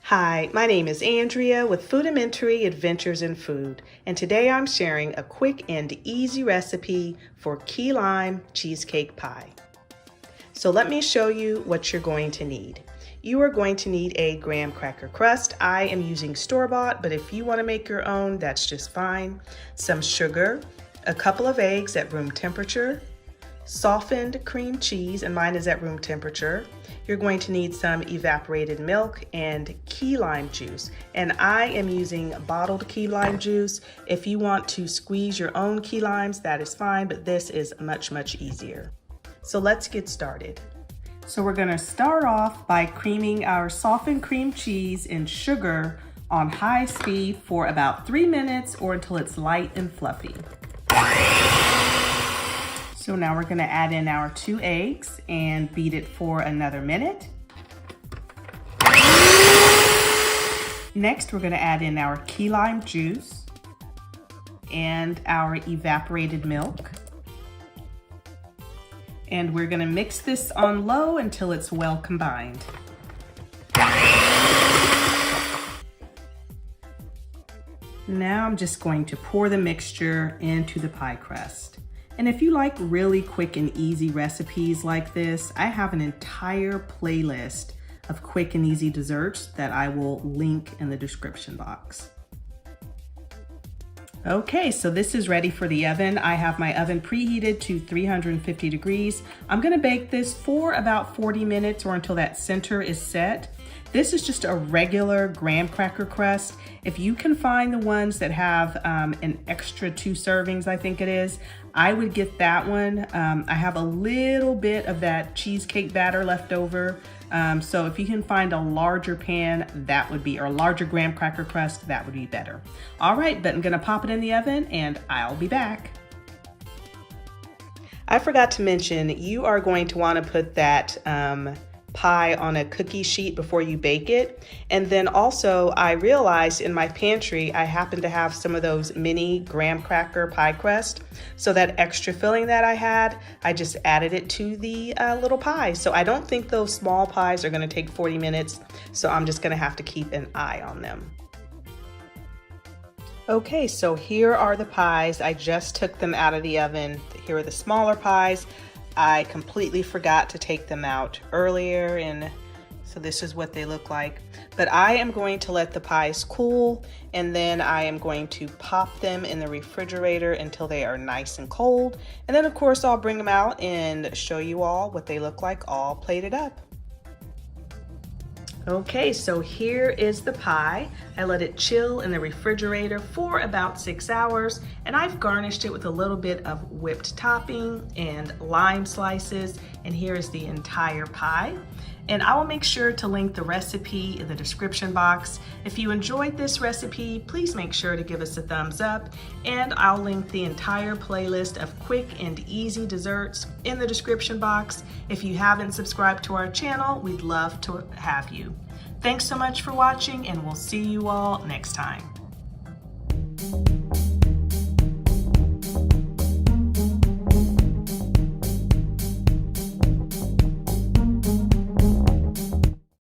Hi, my name is Andrea with Foodimentary Adventures in Food, and today I'm sharing a quick and easy recipe for key lime cheesecake pie. So let me show you what you're going to need. You are going to need a graham cracker crust. I am using store-bought, but if you want to make your own, that's just fine. Some sugar, a couple of eggs at room temperature, softened cream cheese, and mine is at room temperature. You're going to need some evaporated milk and key lime juice. And I am using bottled key lime juice. If you want to squeeze your own key limes, that is fine, but this is much, much easier. So let's get started. So we're gonna start off by creaming our softened cream cheese and sugar on high speed for about 3 minutes or until it's light and fluffy. So now we're gonna add in our 2 eggs and beat it for another minute. Next, we're gonna add in our key lime juice and our evaporated milk. And we're gonna mix this on low until it's well combined. Now I'm just going to pour the mixture into the pie crust. And if you like really quick and easy recipes like this, I have an entire playlist of quick and easy desserts that I will link in the description box. Okay, so this is ready for the oven. I have my oven preheated to 350 degrees. I'm gonna bake this for about 40 minutes or until that center is set. This is just a regular graham cracker crust. If you can find the ones that have an extra 2 servings, I think it is, I would get that one. I have a little bit of that cheesecake batter left over. So if you can find a larger pan, that would be, or a larger graham cracker crust, that would be better. All right, but I'm gonna pop it in the oven and I'll be back. I forgot to mention, you are going to wanna put that pie on a cookie sheet before you bake it. And then also I realized in my pantry, I happen to have some of those mini graham cracker pie crust. So that extra filling that I had, I just added it to the little pie. So I don't think those small pies are gonna take 40 minutes. So I'm just gonna have to keep an eye on them. Okay, so here are the pies. I just took them out of the oven. Here are the smaller pies. I completely forgot to take them out earlier, and so this is what they look like. But I am going to let the pies cool, and then I am going to pop them in the refrigerator until they are nice and cold. And then of course I'll bring them out and show you all what they look like all plated up. Okay, so here is the pie. I let it chill in the refrigerator for about 6 hours, and I've garnished it with a little bit of whipped topping and lime slices, and here is the entire pie. And I will make sure to link the recipe in the description box. If you enjoyed this recipe, please make sure to give us a thumbs up, and I'll link the entire playlist of quick and easy desserts in the description box. If you haven't subscribed to our channel, we'd love to have you. Thanks so much for watching, and we'll see you all next time.